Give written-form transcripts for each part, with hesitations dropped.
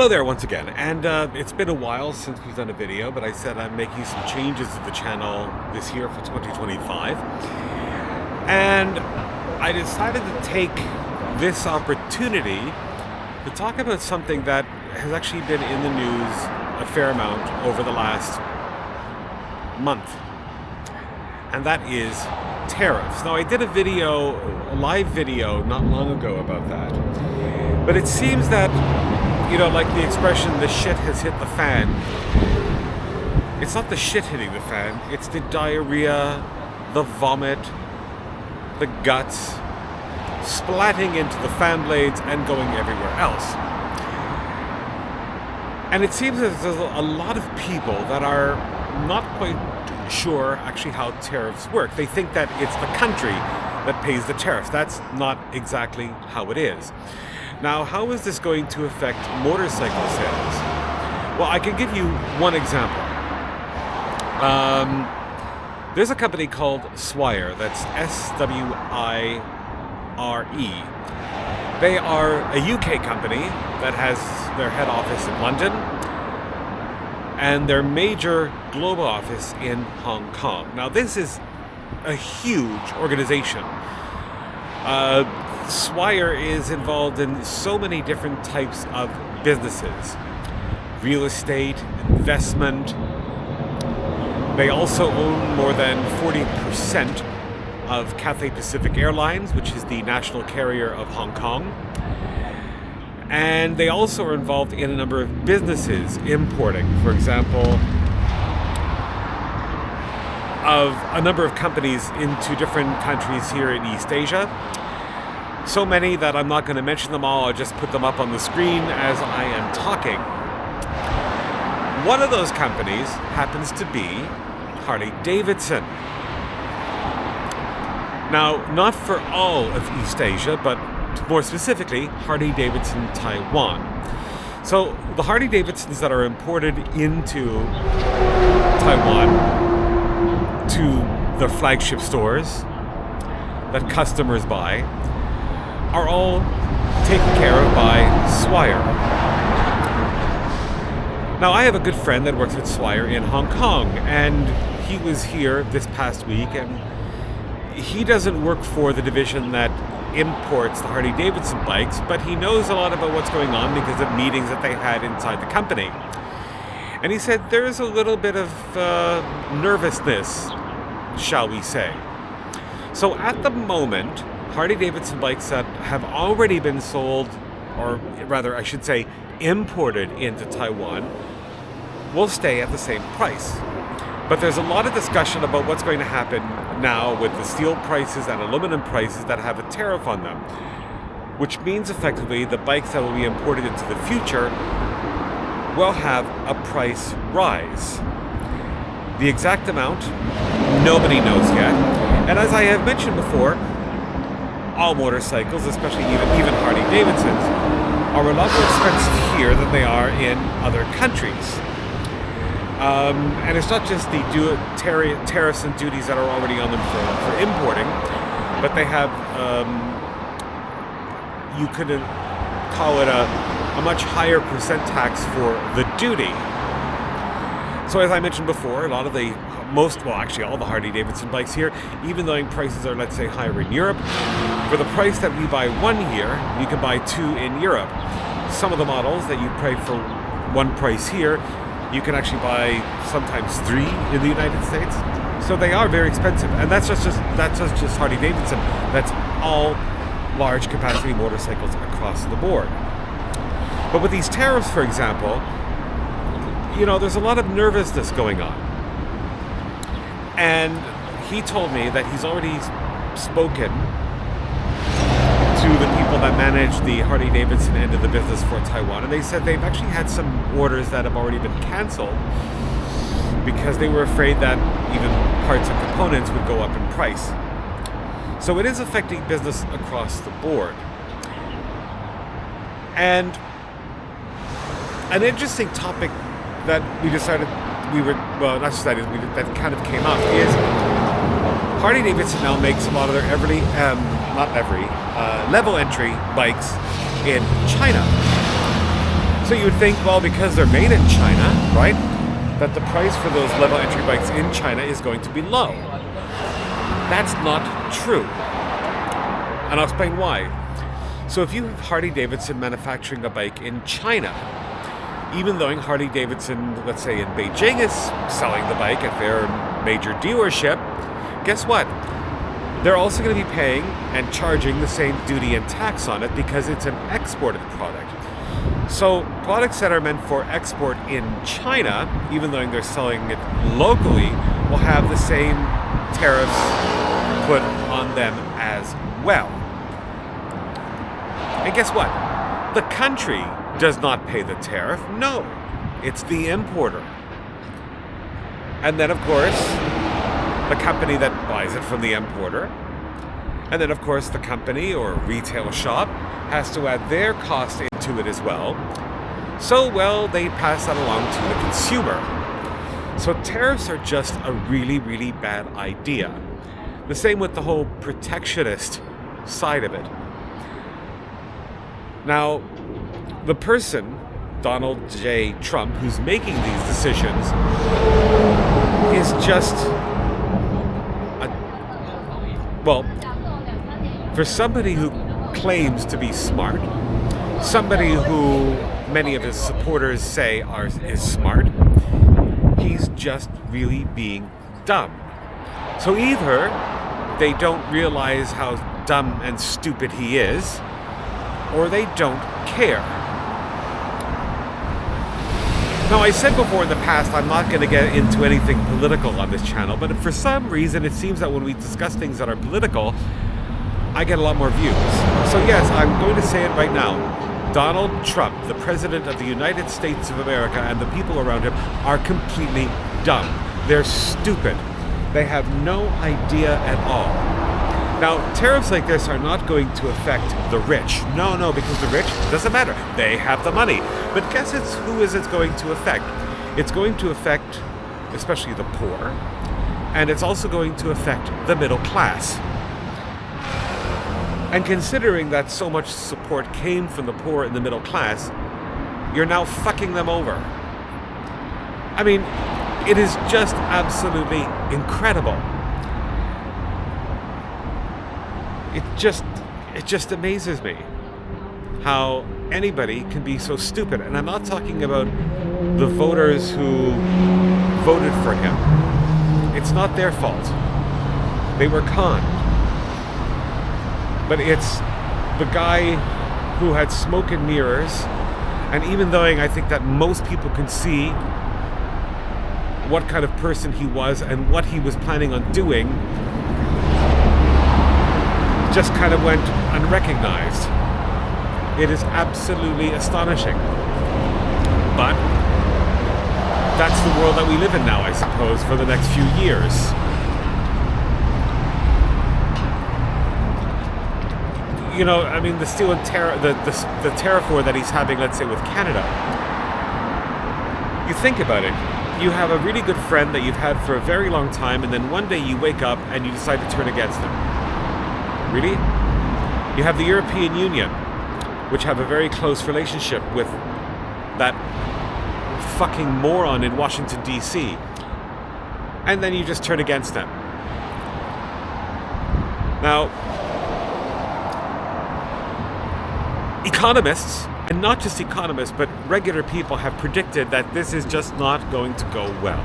Hello there once again, and it's been a while since we've done a video, but I said I'm making some changes to the channel this year for 2025, and I decided to take this opportunity to talk about something that has actually been in the news a fair amount over the last month, and that is tariffs. Now, I did a live video not long ago about that, but it seems that, like the expression, the shit has hit the fan. It's not the shit hitting the fan, it's the diarrhea, the vomit, the guts, splatting into the fan blades and going everywhere else. And it seems that there's a lot of people that are not quite sure actually how tariffs work. They think that it's the country that pays the tariffs. That's not exactly how it is. Now, how is this going to affect motorcycle sales? Well, I can give you one example. There's a company called Swire, that's S-W-I-R-E. They are a UK company that has their head office in London and their major global office in Hong Kong. Now, this is a huge organization. Swire is involved in so many different types of businesses. Real estate, investment. They also own more than 40% of Cathay Pacific Airlines, which is the national carrier of Hong Kong. And they also are involved in a number of businesses importing, for example, of a number of companies into different countries here in East Asia. So many that I'm not going to mention them all. I'll just put them up on the screen as I am talking. One of those companies happens to be Harley-Davidson. Now, not for all of East Asia, but more specifically, Harley-Davidson Taiwan. So the Harley-Davidsons that are imported into Taiwan to the flagship stores that customers buy are all taken care of by Swire. Now, I have a good friend that works with Swire in Hong Kong, and he was here this past week, and he doesn't work for the division that imports the Harley-Davidson bikes, but he knows a lot about what's going on because of meetings that they had inside the company. And he said there is a little bit of nervousness, shall we say. So at the moment, Harley-Davidson bikes that have already been sold, or rather I should say imported into Taiwan, will stay at the same price. But there's a lot of discussion about what's going to happen now with the steel prices and aluminum prices that have a tariff on them, which means effectively the bikes that will be imported into the future will have a price rise. The exact amount, nobody knows yet. And as I have mentioned before, all motorcycles, especially even Harley-Davidsons, are a lot more expensive here than they are in other countries. And it's not just the tariffs and duties that are already on them for importing, but they have, you could call it a much higher percent tax for the duty. So as I mentioned before, a lot of all the Harley-Davidson bikes here, even though prices are, let's say, higher in Europe, for the price that we buy one here, you can buy two in Europe. Some of the models that you pay for one price here, you can actually buy sometimes three in the United States. So they are very expensive, and that's just Harley-Davidson. That's all large capacity motorcycles across the board. But with these tariffs, for example, there's a lot of nervousness going on. And he told me that he's already spoken to the people that manage the Harley-Davidson end of the business for Taiwan, and they said they've actually had some orders that have already been canceled because they were afraid that even parts and components would go up in price. So it is affecting business across the board. And an interesting topic that that kind of came up is Harley-Davidson now makes a lot of their level entry bikes in China. So you would think, well, because they're made in China, right, that the price for those level entry bikes in China is going to be low. That's not true. And I'll explain why. So if you have Harley-Davidson manufacturing a bike in China, even though Harley-Davidson, let's say in Beijing, is selling the bike at their major dealership, guess what? They're also going to be paying and charging the same duty and tax on it because it's an exported product. So products that are meant for export in China, even though they're selling it locally, will have the same tariffs put on them as well. And guess what? The country does not pay the tariff. No, it's the importer. And then, of course, the company that buys it from the importer. And then, of course, the company or retail shop has to add their cost into it as well. So, well, they pass that along to the consumer. So tariffs are just a really, really bad idea. The same with the whole protectionist side of it. Now, the person, Donald J. Trump, who's making these decisions, is just for somebody who claims to be smart, somebody who many of his supporters say is smart, he's just really being dumb. So either they don't realize how dumb and stupid he is, or they don't care. Now, I said before in the past, I'm not going to get into anything political on this channel, but for some reason, it seems that when we discuss things that are political, I get a lot more views. So yes, I'm going to say it right now. Donald Trump, the President of the United States of America, and the people around him are completely dumb. They're stupid. They have no idea at all. Now, tariffs like this are not going to affect the rich. No, because the rich, doesn't matter. They have the money. But guess who is it going to affect? It's going to affect especially the poor, and it's also going to affect the middle class. And considering that so much support came from the poor and the middle class, you're now fucking them over. I mean, it is just absolutely incredible. It just amazes me how anybody can be so stupid. And I'm not talking about the voters who voted for him. It's not their fault. They were conned. But it's the guy who had smoke and mirrors, and even though I think that most people can see what kind of person he was and what he was planning on doing, just kind of went unrecognized. It is absolutely astonishing. But that's the world that we live in now, I suppose, for the next few years. You know, I mean, the steel and the tariff war that he's having, let's say, with Canada. You think about it. You have a really good friend that you've had for a very long time, and then one day you wake up and you decide to turn against them. Really? You have the European Union, which have a very close relationship with that fucking moron in Washington, D.C. And then you just turn against them. Now, economists, and not just economists, but regular people have predicted that this is just not going to go well.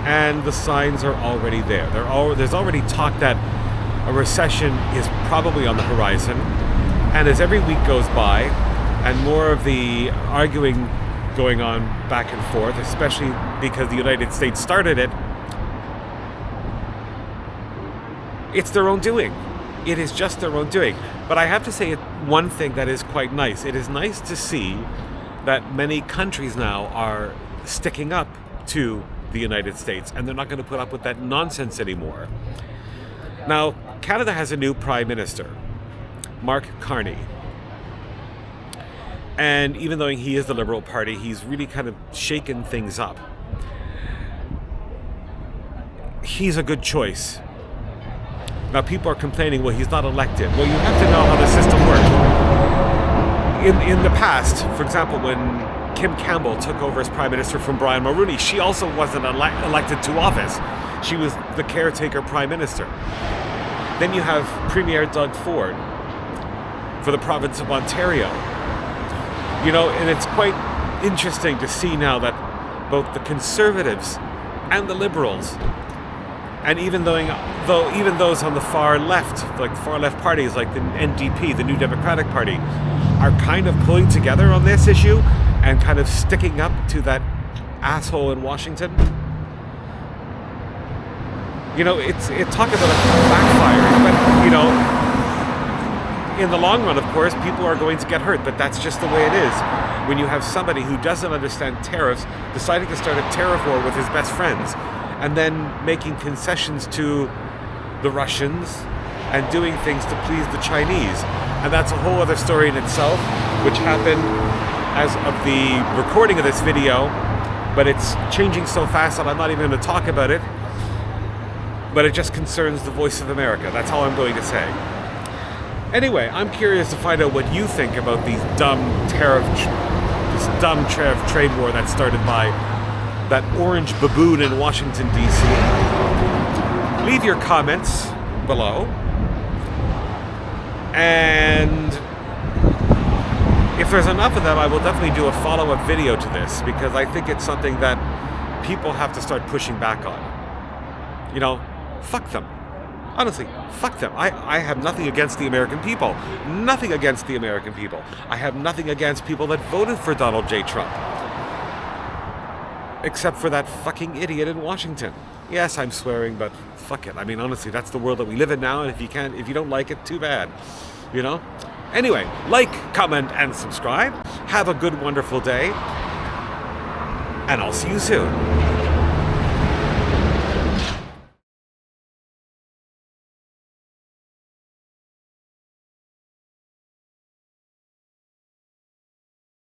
And the signs are already there. There's already talk that a recession is probably on the horizon. And as every week goes by, and more of the arguing going on back and forth, especially because the United States started it, it's their own doing. It is just their own doing. But I have to say one thing that is quite nice. It is nice to see that many countries now are sticking up to the United States, and they're not going to put up with that nonsense anymore. Now, Canada has a new Prime Minister, Mark Carney. And even though he is the Liberal Party, he's really kind of shaken things up. He's a good choice. Now, people are complaining, well, he's not elected. Well, you have to know how the system works. in the past, for example, when Kim Campbell took over as Prime Minister from Brian Mulroney, she also wasn't elected to office. She was the caretaker Prime Minister. Then you have Premier Doug Ford for the province of Ontario. And it's quite interesting to see now that both the Conservatives and the Liberals, and even those on the far left, like far left parties like the NDP, the New Democratic Party, are kind of pulling together on this issue and kind of sticking up to that asshole in Washington. It's talk about a backfire, but in the long run, of course, people are going to get hurt, but that's just the way it is. When you have somebody who doesn't understand tariffs deciding to start a tariff war with his best friends, and then making concessions to the Russians and doing things to please the Chinese. And that's a whole other story in itself, which happened as of the recording of this video, but it's changing so fast that I'm not even going to talk about it. But it just concerns the voice of America. That's all I'm going to say. Anyway, I'm curious to find out what you think about this dumb tariff trade war that started by that orange baboon in Washington, D.C. Leave your comments below. And if there's enough of them, I will definitely do a follow-up video to this, because I think it's something that people have to start pushing back on. Fuck them. Honestly, fuck them. I have nothing against the American people. Nothing against the American people. I have nothing against people that voted for Donald J. Trump. Except for that fucking idiot in Washington. Yes, I'm swearing, but fuck it. I mean, honestly, that's the world that we live in now, and if you don't like it, too bad. Anyway, like, comment, and subscribe. Have a good, wonderful day. And I'll see you soon.